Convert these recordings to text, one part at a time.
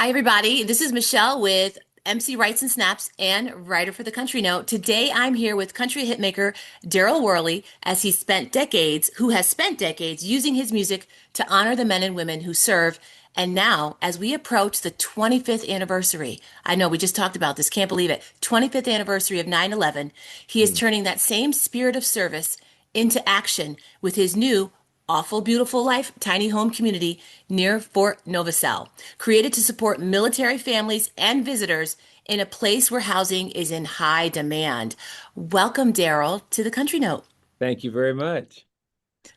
Hi, everybody. This is Michelle with MC Writes and Snaps and writer for the Country Note. Today, I'm here with country hitmaker Darryl Worley, as who has spent decades using his music to honor the men and women who serve. And now, as we approach the 25th anniversary, I know we just talked about this, can't believe it, 25th anniversary of 9/11, he is Hmm. turning that same spirit of service into action with his new Awful Beautiful Life tiny home community near Fort Novosel, created to support military families and visitors in a place where housing is in high demand. Welcome, Darryl, to the Country Note. Thank you very much.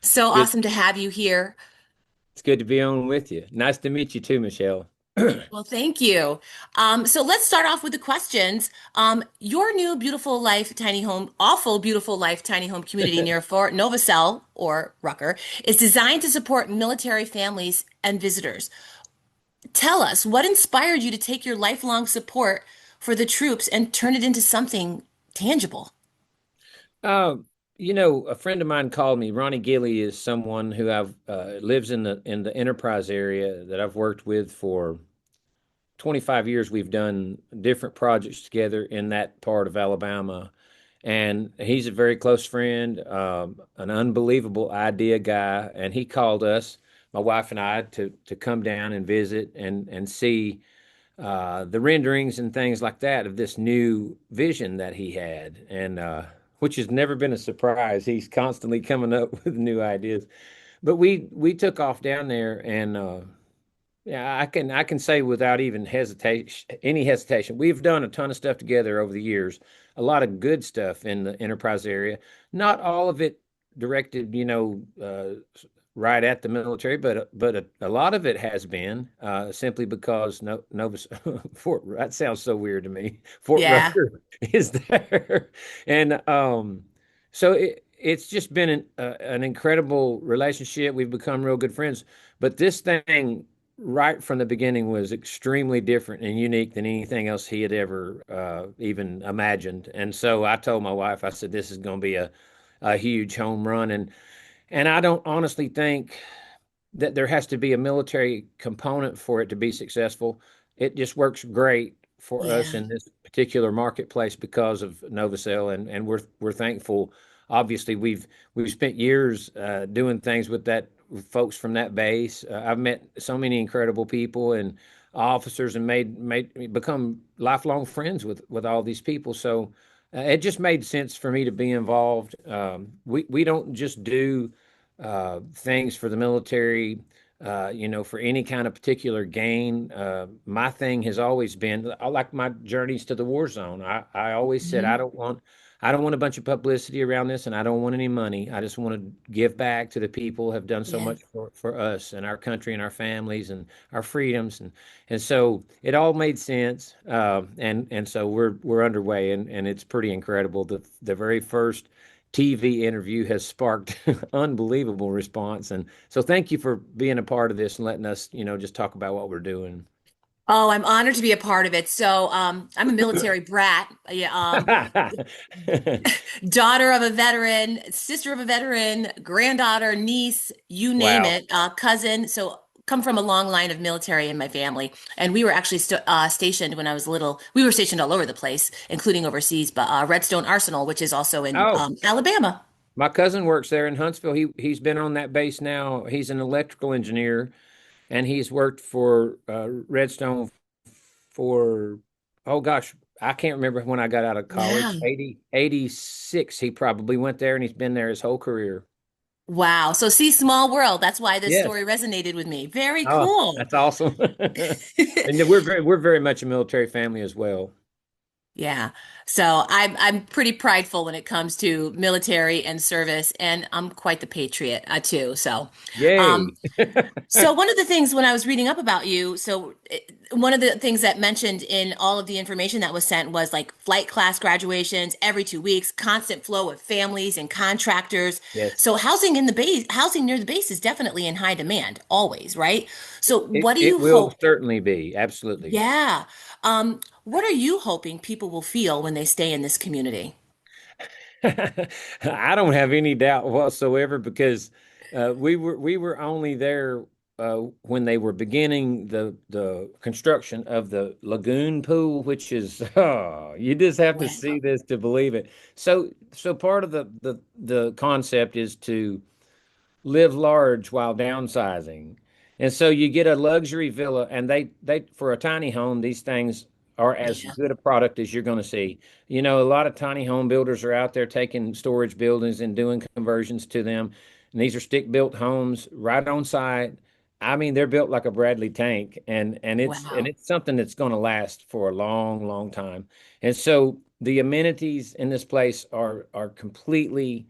So Good. awesome to have you here. It's good to be on with you. Nice to meet you too, Michelle. Well, thank you. So let's start off with the questions. Your new beautiful life tiny home, awful beautiful life tiny home community near Fort Novosel or Rucker is designed to support military families and visitors. Tell us what inspired you to take your lifelong support for the troops and turn it into something tangible. Um, a friend of mine called me. Ronnie Gilly is someone who I've lives in the Enterprise area that I've worked with for 25 years. We've done different projects together in that part of Alabama, and he's a very close friend, an unbelievable idea guy. And he called us, my wife and I, to come down and visit and see the renderings and things like that of this new vision that he had, and which has never been a surprise. He's constantly coming up with new ideas. But we took off down there, and yeah, I can say without even any hesitation, we've done a ton of stuff together over the years. A lot of good stuff in the Enterprise area. Not all of it directed, right at the military, but a lot of it has been simply because no, Nova Fort, that sounds so weird to me. Fort Yeah. Rucker is there, and so it's just been an incredible relationship. We've become real good friends. But this thing, right from the beginning, was extremely different and unique than anything else he had ever even imagined. And so I told my wife, I said, "This is going to be a huge home run." And I don't honestly think that there has to be a military component for it to be successful. It just works great for us Yeah. in this particular marketplace because of Novacell, and we're thankful. Obviously, we've spent years doing things with that with folks from that base. I've met so many incredible people and officers, and made become lifelong friends with all these people. So it just made sense for me to be involved. We don't just do things for the military, for any kind of particular gain. My thing has always been, I like my journeys to the war zone. I always said Mhm. I don't want a bunch of publicity around this, and I don't want any money. I just want to give back to the people who have done so Yeah. much for us and our country and our families and our freedoms, and so it all made sense. And so we're underway, and it's pretty incredible. The very first TV interview has sparked unbelievable response. And so thank you for being a part of this and letting us, just talk about what we're doing. Oh, I'm honored to be a part of it. So, I'm a military brat. Yeah, daughter of a veteran, sister of a veteran, granddaughter, niece, you name Wow. it, cousin. So come from a long line of military in my family. And we were actually stationed when I was little. We were stationed all over the place, including overseas, but Redstone Arsenal, which is also in Oh, Alabama. my cousin works there in Huntsville. He's been on that base now. He's an electrical engineer, and he's worked for Redstone for, oh gosh, I can't remember when I got out of Yeah. college. 86. He probably went there, and he's been there his whole career. Wow. So see, small world. That's why this Yes. story resonated with me. Very Oh, cool. that's awesome. And we're very much a military family as well. Yeah. So I'm pretty prideful when it comes to military and service, and I'm quite the patriot too. Um, Yay. so one of the things when I was reading up about you, one of the things that mentioned in all of the information that was sent was like flight class graduations every 2 weeks, constant flow of families and contractors. Yes. So housing near the base is definitely in high demand, always, right? So It what do it you will hope? certainly be. Absolutely. Yeah. What are you hoping people will feel when they stay in this community? I don't have any doubt whatsoever because we were only there. when they were beginning the construction of the lagoon pool, which is oh, you just have to Wow. see this to believe it. So part of the concept is to live large while downsizing. And so you get a luxury villa, and they for a tiny home, these things are as Yeah. good a product as you're going to see. You know, a lot of tiny home builders are out there taking storage buildings and doing conversions to them. And these are stick-built homes right on site. I mean, they're built like a Bradley tank, and Wow. it's something that's going to last for a long, long time. And so the amenities in this place are completely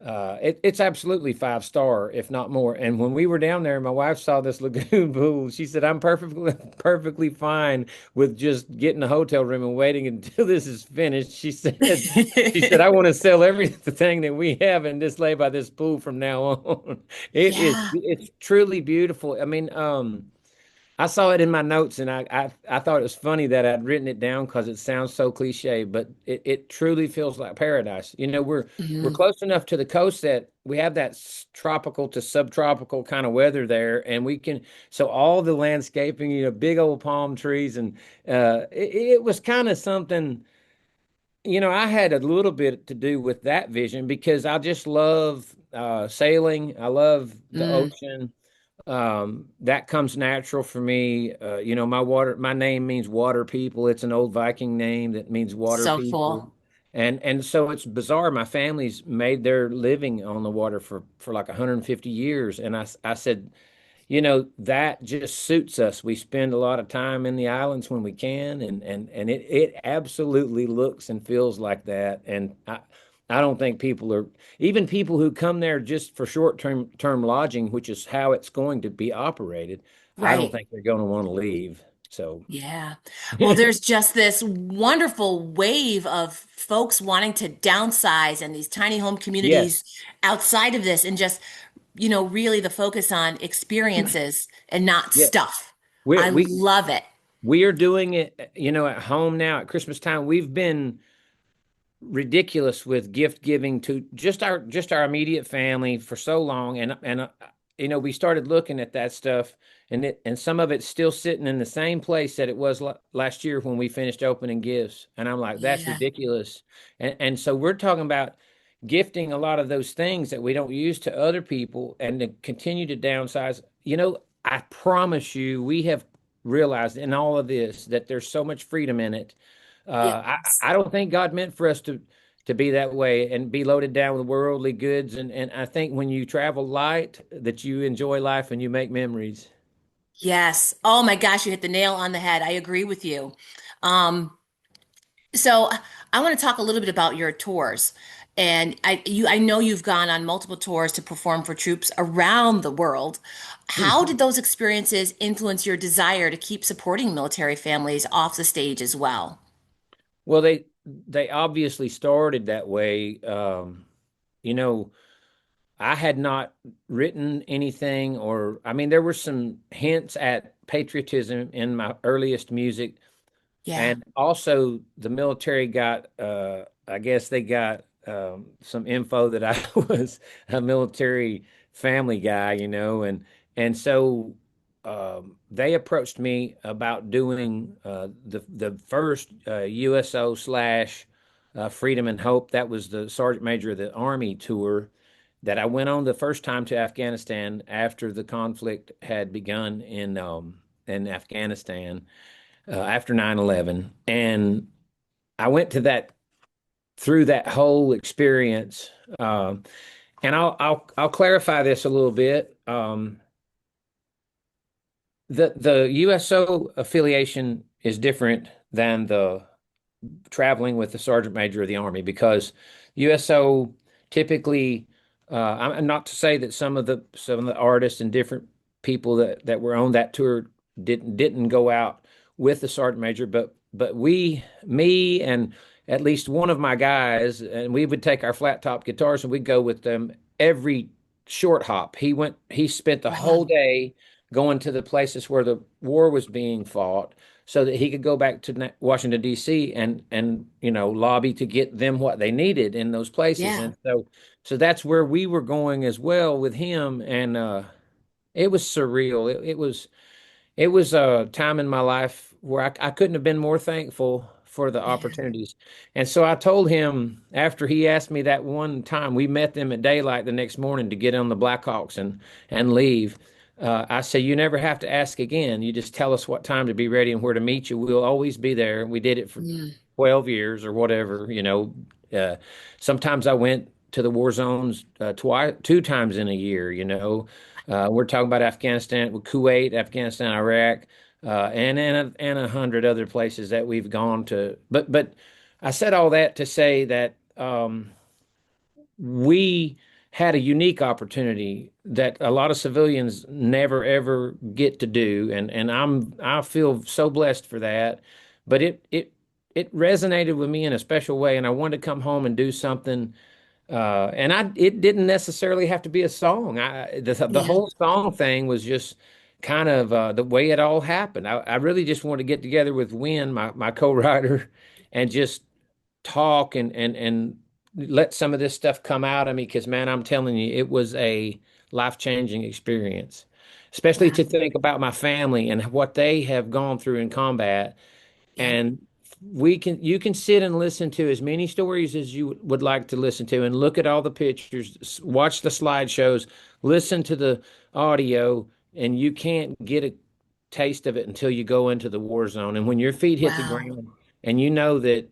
it's absolutely 5 star, if not more. And when we were down there, my wife saw this lagoon pool. She said, "I'm perfectly fine with just getting a hotel room and waiting until this is finished." She said, "I want to sell everything that we have and just lay by this pool from now on." Yeah. It's truly beautiful. I mean, I saw it in my notes, and I thought it was funny that I'd written it down because it sounds so cliche, but it truly feels like paradise. You know, we're Mhm. close enough to the coast that we have that tropical to subtropical kind of weather there, and we can so all the landscaping, you know, big old palm trees, and it was kind of something. You know, I had a little bit to do with that vision because I just love sailing. I love the Mm. ocean. That comes natural for me. You know, my name means water people. It's an old Viking name that means water So people. cool. And so it's bizarre. My family's made their living on the water for like 150 years. And I said, you know, that just suits us. We spend a lot of time in the islands when we can, and it absolutely looks and feels like that. And I don't think people are even people who come there just for short term lodging, which is how it's going to be operated. I don't Right. think they're going to want to leave. So Yeah. Well, there's just this wonderful wave of folks wanting to downsize and these tiny home communities yes, outside of this and just, really the focus on experiences and not yeah, stuff. we I we love it. we are doing it. You know, at home now at Christmas time, we've been ridiculous with gift giving to just our immediate family for so long, and you know, we started looking at that stuff, and some of it's still sitting in the same place that it was last year when we finished opening gifts, and I'm like, that's Yeah. ridiculous. And so we're talking about gifting a lot of those things that we don't use to other people and to continue to downsize. You know, I promise you, we have realized in all of this that there's so much freedom in it. I don't think God meant for us to be that way and be loaded down with worldly goods. And I think when you travel light, that you enjoy life and you make memories. Yes. Oh my gosh, you hit the nail on the head. I agree with you. Um, so I want to talk a little bit about your tours. And I know you've gone on multiple tours to perform for troops around the world. How did those experiences influence your desire to keep supporting military families off the stage as well? Well, they obviously started that way. You know, I had not written anything, or I mean, there were some hints at patriotism in my earliest music. Yeah. And also, the military got, I guess they got some info that I was a military family guy, you know, and so they approached me about doing the first USO slash Freedom and Hope. That was the Sergeant Major of the Army tour that I went on the first time to Afghanistan after the conflict had begun in Afghanistan after 9/11, and I went to that through that whole experience. Um, and I'll clarify this a little bit. The USO affiliation is different than the traveling with the sergeant major of the army because USO typically, I'm not to say that some of the artists and different people that were on that tour didn't go out with the sergeant major, but me and at least one of my guys, and we would take our flat top guitars and we'd go with them every short hop. He spent the whole Wow. day going to the places where the war was being fought so that he could go back to Washington D.C. and you know lobby to get them what they needed in those places. Yeah. And so that's where we were going as well with him. it was surreal. It was a time in my life where I couldn't have been more thankful for the Yeah. opportunities. And so I told him after he asked me that one time, we met them at daylight the next morning to get on the Blackhawks and leave. I say, you never have to ask again. You just tell us what time to be ready and where to meet you. We'll always be there. We did it for Mm. 12 years or whatever. Uh, Sometimes I went to the war zones twice, 2 times in a year. We're talking about Afghanistan, Kuwait, Afghanistan, Iraq, and 100 other places that we've gone to. But I said all that to say that we had a unique opportunity that a lot of civilians never ever get to do, and I feel so blessed for that. But it resonated with me in a special way, and I wanted to come home and do something and it didn't necessarily have to be a song. The Yeah. whole song thing was just kind of the way it all happened. I really just wanted to get together with Win, my co-writer, and just talk and let some of this stuff come out of me. Because man, I'm telling you, it was a life-changing experience, especially Wow. to think about my family and what they have gone through in combat Yep. and you can sit and listen to as many stories as you would like to listen to and look at all the pictures, watch the slideshows, listen to the audio, and you can't get a taste of it until you go into the war zone. And when your feet hit the Wow. ground and you know that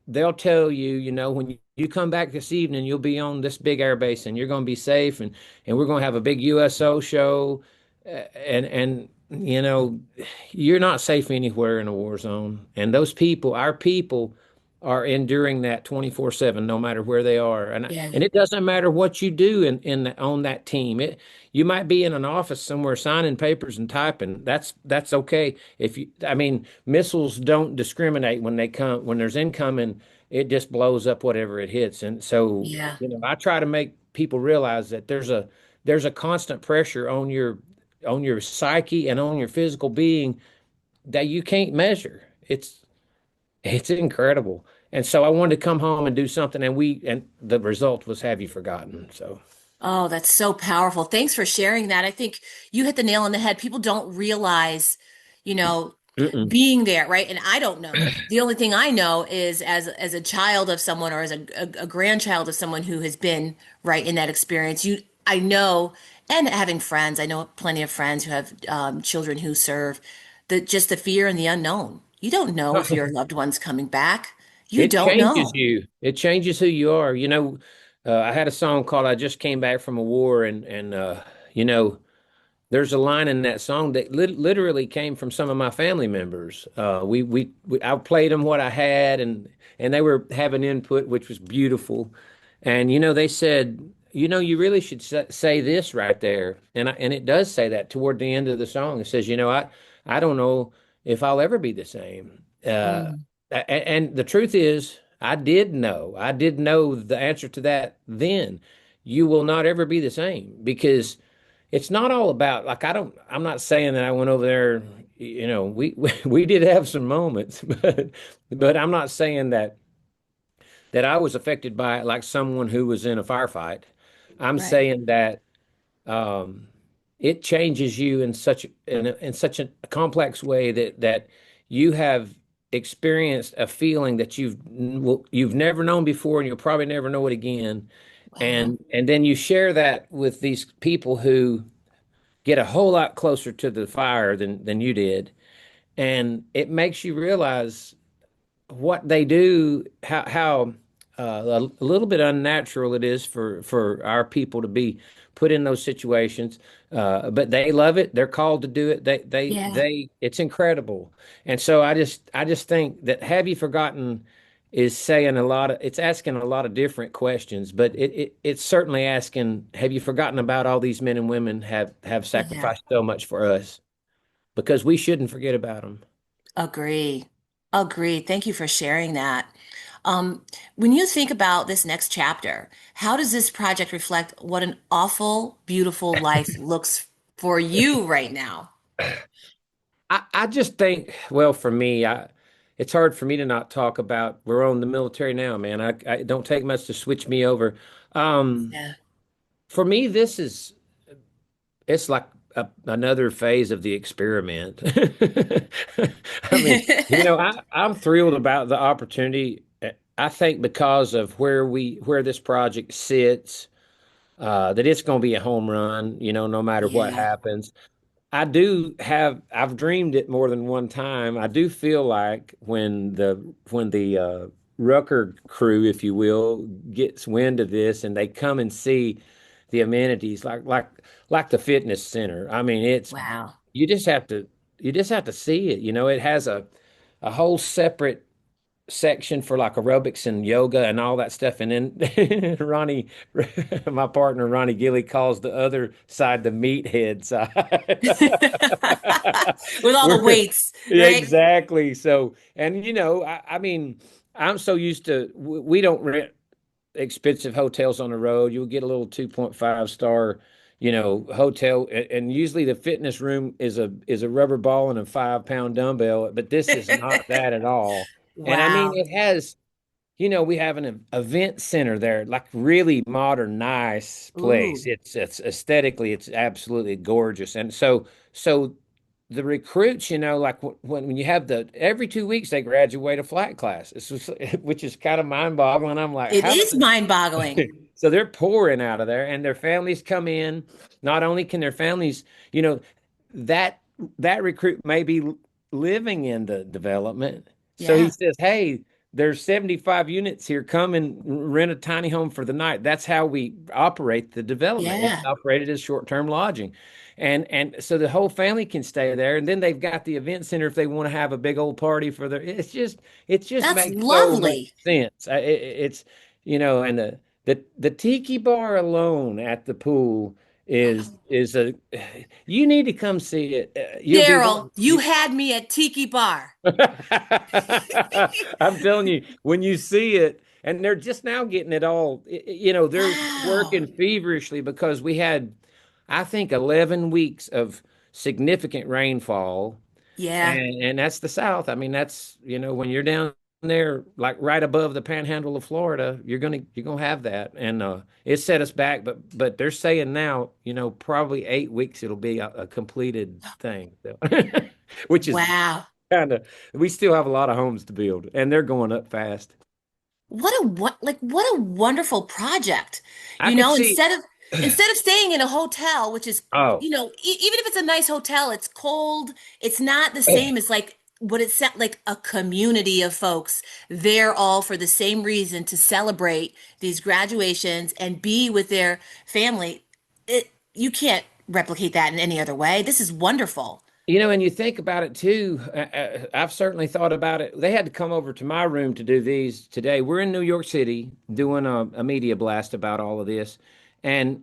they'll tell you, when you come back this evening, you'll be on this big air base and you're going to be safe and we're going to have a big USO show. And you're not safe anywhere in a war zone. And those people, our people, are enduring that 24/7, no matter where they are. And Yeah. and it doesn't matter what you do on that team. You might be in an office somewhere signing papers and typing. That's okay. I mean, missiles don't discriminate when they come. When there's incoming, it just blows up whatever it hits. And so, Yeah. I try to make people realize that there's a constant pressure on your psyche and on your physical being that you can't measure. It's incredible. And so I wanted to come home and do something and the result was Have You Forgotten? So Oh, that's so powerful. Thanks for sharing that. I think you hit the nail on the head. People don't realize, you know, mm-mm. being there, right? And I don't know. The only thing I know is as a child of someone or as a grandchild of someone who has been right in that experience. I know, and having friends, I know plenty of friends who have children who serve. Just the fear and the unknown. You don't know if your loved one's coming back. You It don't changes know. you. It changes who you are. I had a song called "I Just Came Back from a War," and you know, there's a line in that song that literally came from some of my family members. I played them what I had, and they were having input, which was beautiful. And they said, you really should say this right there, and it does say that toward the end of the song. It says, I don't know if I'll ever be the same. Mm, And the truth is, I did know. I did know the answer to that then. You will not ever be the same because it's not all about like I'm not saying that I went over there, we did have some moments, but I'm not saying that I was affected by it like someone who was in a firefight. I'm right. saying that um, it changes you in such a complex way that you have experienced a feeling that you've never known before, and you'll probably never know it again. Wow. And then you share that with these people who get a whole lot closer to the fire than you did, and it makes you realize what they do, how a little bit unnatural it is for our people to be put in those situations. But they love it. They're called to do it. Yeah. It's incredible. And so I just think that Have You Forgotten is saying it's asking a lot of different questions, but it's certainly asking, have you forgotten about all these men and women have Yeah. sacrificed so much for us? Because we shouldn't forget about them. Agree. Agree. Thank you for sharing that. When you think about this next chapter, how does this project reflect what an awful, beautiful life looks for you right now? I just think, well, for me, it's hard for me to not talk about we're on the military now, man. I don't take much to switch me over. Um, Yeah. for me, it's like another phase of the experiment. I mean, I'm thrilled about the opportunity. I think because of where this project sits, that it's going to be a home run, no matter what Yeah. happens. I've dreamed it more than one time. I do feel like when the Rucker crew, if you will, gets wind of this and they come and see the amenities like the fitness center. I mean, Wow. you just have to you just have to see it. It has a whole separate section for like aerobics and yoga and all that stuff. And then Ronnie, my partner Ronnie Gilly, calls the other side the meathead side. With all the We're weights, yeah, right? exactly. So, and I mean, I'm so used to we don't rent expensive hotels on the road. You'll get a little 2.5 star, hotel, and usually the fitness room is a rubber ball and a 5 pound dumbbell, but this is not that at all. And I mean, Wow. it has, we have an event center there, like really modern, nice place. Ooh. It's aesthetically, it's absolutely gorgeous. And so the recruits, like when you have every 2 weeks they graduate a flat class, which is kind of mind-boggling. I'm like, It how does is mind-boggling. it? So they're pouring out of there, and their families come in. Not only can their families, you know, that that recruit may be living in the development. So he Yeah. says, "Hey, there's 75 units here. Come and rent a tiny home for the night." That's how we operate the development. It's Yeah. operated as short-term lodging. And so the whole family can stay there, and then they've got the event center if they want to have a big old party for their. It just That's makes so much lovely. sense. It's and the tiki bar alone at the pool is a. You need to come see it. You'll be Daryl, one. you had me at Tiki Bar. I'm telling you, when you see it, and they're just now getting it all, they're Wow. working feverishly because we had, I think, 11 weeks of significant rainfall, Yeah. and that's the South. I mean, that's, when you're down there, like right above the panhandle of Florida, you're gonna have that, and it set us back. But they're saying now, probably 8 weeks it'll be a completed thing, so, which is Wow. kind of, we still have a lot of homes to build, and they're going up fast. What a wonderful project. I could see. Instead of staying in a hotel, which is, Oh, even if it's a nice hotel, it's cold. It's not the same as like what it set like a community of folks. They're all for the same reason to celebrate these graduations and be with their family. You can't replicate that in any other way. This is wonderful. and you think about it too. I've certainly thought about it. They had to come over to my room to do these today. We're in New York City doing a media blast about all of this. And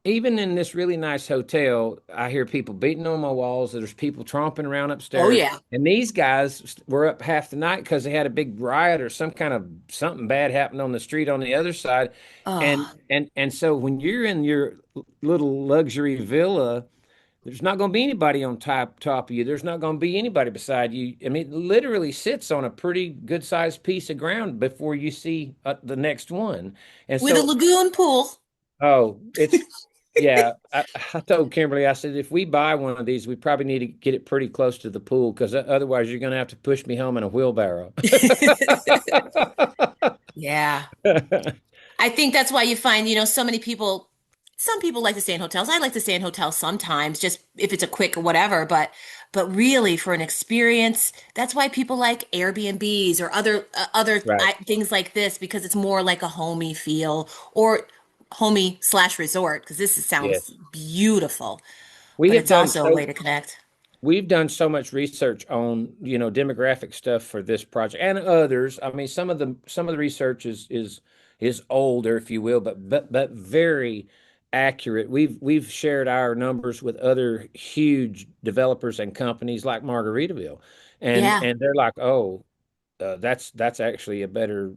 even in this really nice hotel, I hear people beating on my walls. There's people tromping around Oh upstairs. yeah. And these guys were up half the night because they had a big riot or some kind of something bad happened on the street on the other side. And Oh, and so when you're in your little luxury villa, there's not going to be anybody on top of you. There's not going to be anybody beside you. I mean, it literally sits on a pretty good sized piece of ground before you see the next one. And with a so, lagoon pool. oh, yeah. I told Kimberly, I said, if we buy one of these, we probably need to get it pretty close to the pool because otherwise you're going to have to push me home in a wheelbarrow. Yeah. I think that's why you find, so many people, some people like to stay in hotels. I like to stay in hotels sometimes, just if it's a quick or whatever, but really for an experience, that's why people like Airbnbs or Right. things like this because it's more like a homey feel or homey slash resort because sounds Yes. beautiful, We but have it's done also a so way to connect. We've done so much research on, demographic stuff for this project and others. I mean, some of the research is older, if you will, but very accurate. We've shared our numbers with other huge developers and companies like Margaritaville, and Yeah. and they're like, oh, that's actually a better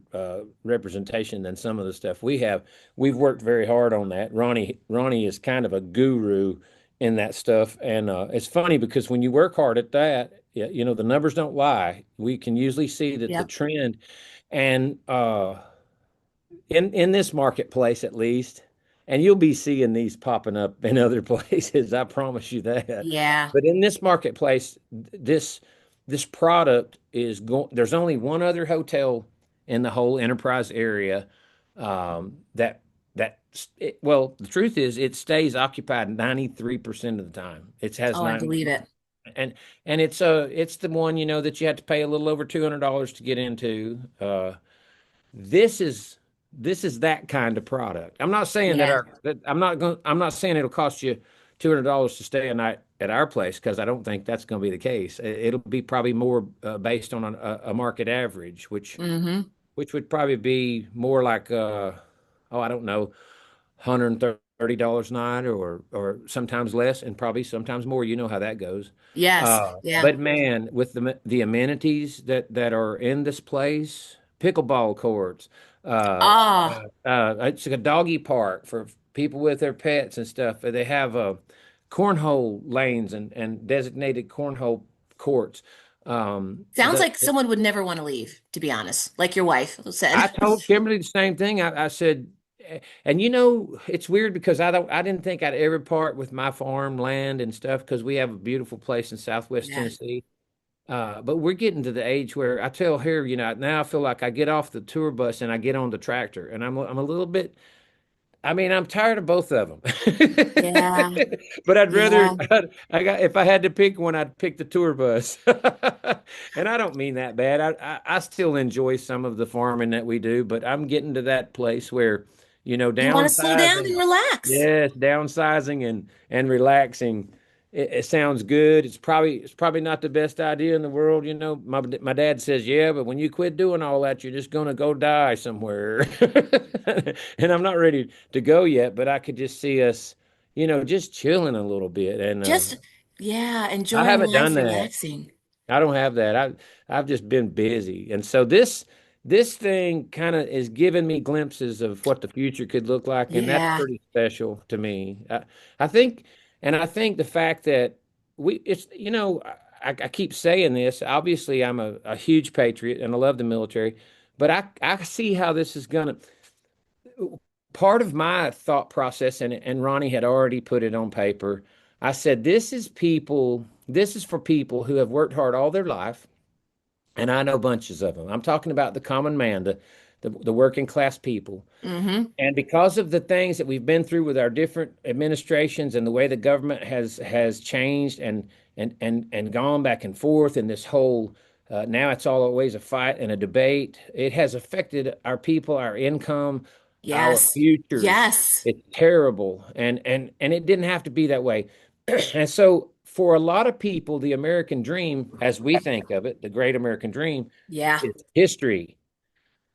representation than some of the stuff we have. We've worked very hard on that. Ronnie is kind of a guru in that stuff, and it's funny because when you work hard at that, yeah, the numbers don't lie. We can usually see that the Yep. trend, and in this marketplace at least, and you'll be seeing these popping up in other places. I promise you that. Yeah. But in this marketplace, this product is going. There's only one other hotel in the whole Enterprise area that well, the truth is, it stays occupied 93% of the time. It has Oh, I 90, believe it. and it's the one that you have to pay a little over $200 to get into. This is this is that kind of product. I'm not saying Yeah. I'm not saying it'll cost you $200 to stay a night at our place, because I don't think that's going to be the case. It'll be probably more based on a market average, Mm-hmm. which would probably be more like oh, I don't know, $130 a night, or sometimes less, and probably sometimes more. You know how that goes. Yes. Yeah. But man, with the amenities that are in this place, pickleball courts, Oh, it's like a doggy park for people with their pets and stuff. They have cornhole lanes and designated cornhole courts. sounds like someone would never want to leave, to be honest, like your wife I said. told Kimberly the same thing. I said, and it's weird because I didn't think I'd ever part with my farm land and stuff, because we have a beautiful place in Southwest Yeah. Tennessee. But we're getting to the age where I tell her, now I feel like I get off the tour bus and I get on the tractor, and I'm a little bit. I mean, I'm tired of both of them. Yeah. But I'd rather, Yeah. if I had to pick one, I'd pick the tour bus. And I don't mean that bad. I still enjoy some of the farming that we do, but I'm getting to that place where, You want to slow down downsizing. and relax. Yes, downsizing and relaxing. It sounds good. It's probably not the best idea in the world. My dad says, yeah, but when you quit doing all that, you're just gonna go die somewhere. And I'm not ready to go yet, but I could just see us, just chilling a little bit. And Just, yeah, I enjoying haven't done life, that. relaxing. I don't have that. I've just been busy, and so this thing kind of is giving me glimpses of what the future could look like, and that's Yeah. pretty special to me. I think, and I think the fact that it's I keep saying this. Obviously, I'm a huge patriot, and I love the military, but I see how this is gonna. Part of my thought process, and Ronnie had already put it on paper. I said, this is for people who have worked hard all their life, and I know bunches of them. I'm talking about the common man, the working class people. Mm-hmm. And because of the things that we've been through with our different administrations and the way the government has changed and gone back and forth, and this whole now it's all always a fight and a debate. It has affected our people, our income, our Yes. futures. Yes. It's terrible, and it didn't have to be that way. And so, for a lot of people, the American dream, as we think of it, the great American dream, Yeah. is history,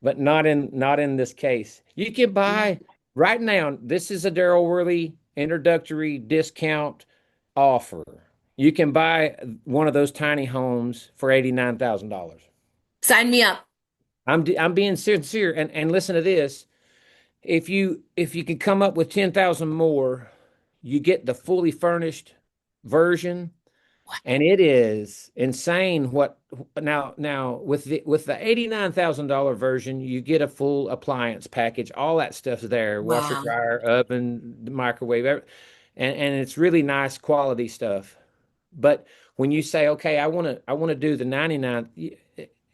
but not in this case. You can Yeah. buy right now. This is a Darryl Worley introductory discount offer. You can buy one of those tiny homes for $89,000. Sign me up. I'm being sincere, and listen to this. If you can come up with 10,000 more, you get the fully furnished version. What? And it is insane what now with the $89,000 version, you get a full appliance package. All that stuff's there: washer, Wow. dryer, oven, microwave, and it's really nice quality stuff. But when you say, okay, I want to do the 99,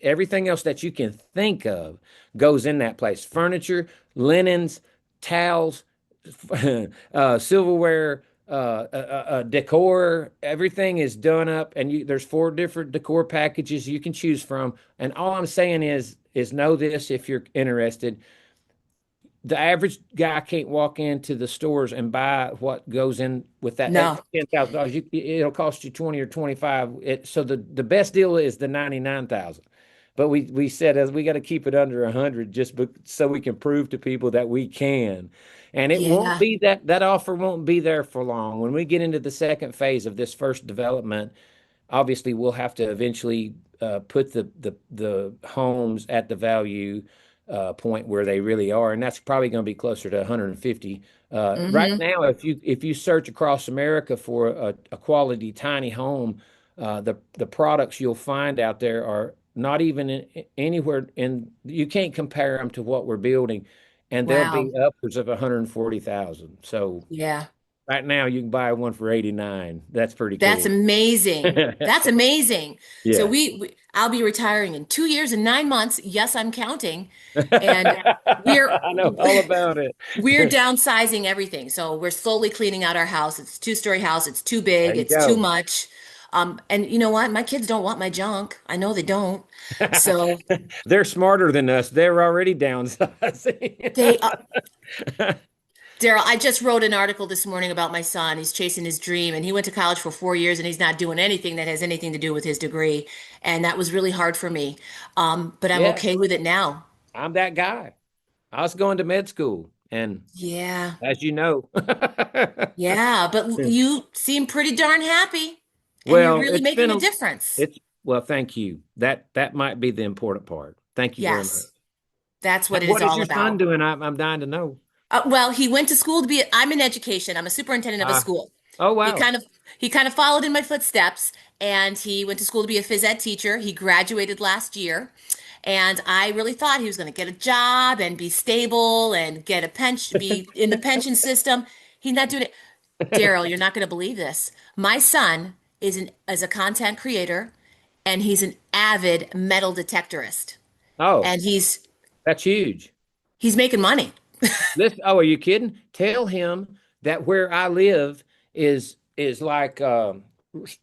everything else that you can think of goes in that place: furniture, linens, towels, silverware, decor. Everything is done up, and there's four different decor packages you can choose from. And all I'm saying is know this if you're interested. The average guy can't walk into the stores and buy what goes in with that No. $10,000. It'll cost you 20 or 25. So the best deal is the 99,000. But we said, as we got to keep it under 100, so we can prove to people that we can. And it won't Yeah. be that offer won't be there for long. When we get into the second phase of this first development, obviously we'll have to eventually put the homes at the value point where they really are, and that's probably going to be closer to 150. Right Mm-hmm. now, if you search across America for a quality tiny home, the products you'll find out there are not even anywhere in. You can't compare them to what we're building. and they'll be Wow. upwards of 140,000. So Yeah. right now you can buy one for 89. That's pretty That's cool. amazing. That's amazing. So Yeah. I'll be retiring in 2 years and 9 months. Yes, I'm counting. And we're I know all about it. we're downsizing everything. So we're slowly cleaning out our house. It's a two-story house. It's too There big. you It's too go. much. And you know what? My kids don't want my junk. I know they don't. So They're smarter than us. They're already downsizing. they Darryl, I just wrote an article this morning about my son. He's chasing his dream, and he went to college for 4 years, and he's not doing anything that has anything to do with his degree. And that was really hard for me. But I'm Yeah, okay with it now. I'm that guy. I was going to med school, and Yeah, as you know, yeah. But you seem pretty darn happy, and you're well, really making a difference. it's well, thank you. That might be the important part. Thank you very much. Yes, that's what it is What is all your son about. doing? I'm dying to know. Well, he went to school to be, I'm in education. I'm a superintendent of a Ah, school. oh He wow. kind of he kind of followed in my footsteps and he went to school to be a phys ed teacher. He graduated last year. And I really thought he was going to get a job and be stable and get a pension, be in the pension system. He's not doing it. Darryl, you're not going to believe this. My son is a content creator and he's an avid metal detectorist. Oh, And that's huge. he's making money. Listen, oh, are you kidding? Tell him that where I live is like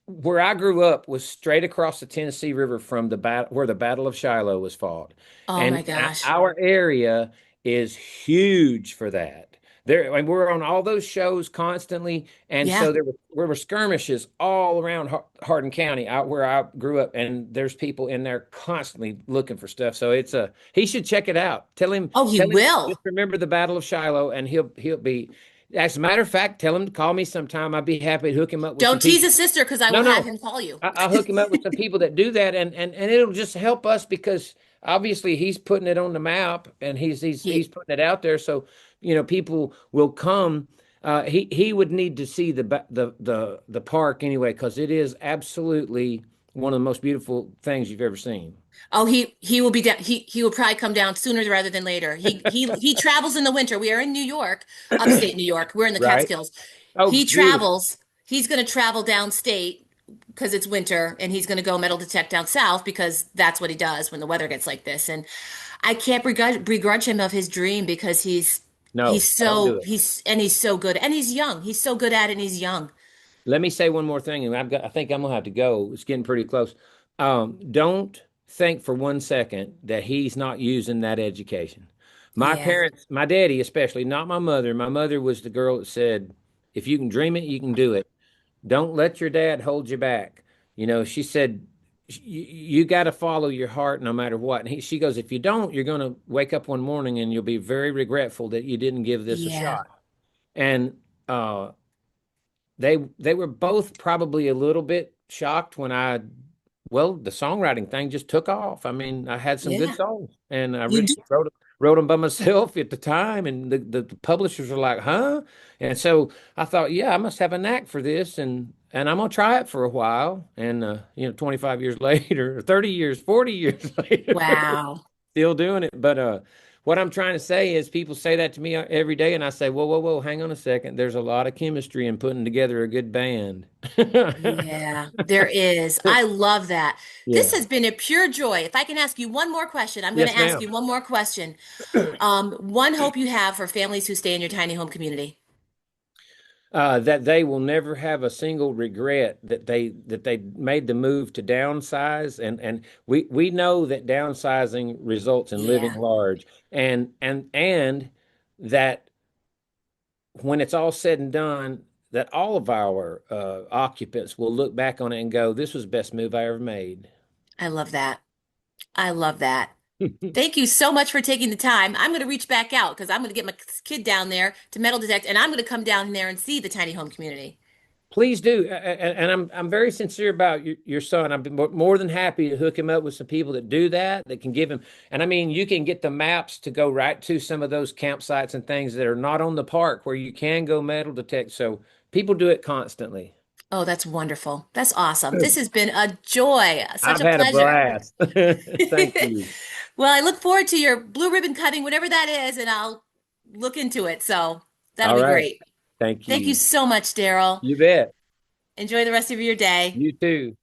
where I grew up was straight across the Tennessee River from the battle where the Battle of Shiloh was fought, Oh my and gosh. our area is huge for that. There, and we're on all those shows constantly, and Yeah. so there were skirmishes all around Hardin County, out where I grew up, and there's people in there constantly looking for stuff. So it's a he should check it out. Oh, he Tell him will. just remember the Battle of Shiloh, and he'll be. As a matter of fact, tell him to call me sometime. I'd be happy to hook him up with some Don't tease people. his sister because I No, will have no, him call you. I'll hook him up with some people that do that, and it'll just help us because obviously he's putting it on the map and He, he's putting it out there, so people will come. He would need to see the park anyway because it is absolutely one of the most beautiful things you've ever seen. oh, he will be down. He will probably come down sooner rather than later. He travels in the winter. We are in New York, upstate New York. We're in the Right? Catskills. Oh, He beautiful. travels. He's going to travel downstate because it's winter, and he's going to go metal detect down south because that's what he does when the weather gets like this. And I can't begrudge him of his dream because No, don't do it. he's so good and he's young. He's so good at it and he's young. Let me say one more thing, and I think I'm gonna have to go. It's getting pretty close. Don't think for 1 second that he's not using that education. My Yeah. parents, my daddy especially, not my mother. My mother was the girl that said, "If you can dream it, you can do it. Don't let your dad hold you back." She said, "You got to follow your heart no matter what." And she goes, "If you don't, you're gonna wake up one morning and you'll be very regretful that you didn't give this a Yeah. shot." And uh, they were both probably a little bit shocked when well, the songwriting thing just took off. I mean, I had some good Yeah. songs, and I You do. originally wrote them by myself at the time, and the publishers were like, "Huh?" And so I thought, yeah, I must have a knack for this, and I'm gonna try it for a while. And 25 years later, 30 years, 40 years later, Wow. still doing it. But what I'm trying to say is people say that to me every day, and I say, whoa, whoa, whoa, hang on a second. There's a lot of chemistry in putting together a good band. Yeah, there is. I love that. This Yeah. has been a pure joy. If I can ask you one more question, I'm going to Yes, ask ma'am. you one more question. One hope you have for families who stay in your tiny home community. That they will never have a single regret that they made the move to downsize, and we know that downsizing results in living Yeah, large, and that when it's all said and done, that all of our occupants will look back on it and go, "This was the best move I ever made." I love that. I love that. Thank you so much for taking the time. I'm going to reach back out because I'm going to get my kid down there to metal detect, and I'm going to come down there and see the tiny home community. Please do, and I'm very sincere about your son. I've been more than happy to hook him up with some people that do that can give him. And I mean, you can get the maps to go right to some of those campsites and things that are not on the park where you can go metal detect. So people do it constantly. Oh, that's wonderful. That's awesome. This has been a joy, such I've a had a pleasure. blast. Thank you. Well, I look forward to your blue ribbon cutting, whatever that is, and I'll look into it. So that'll All be right. great. Thank Thank you you. so much, Daryl. You bet. Enjoy the rest of your day. You too.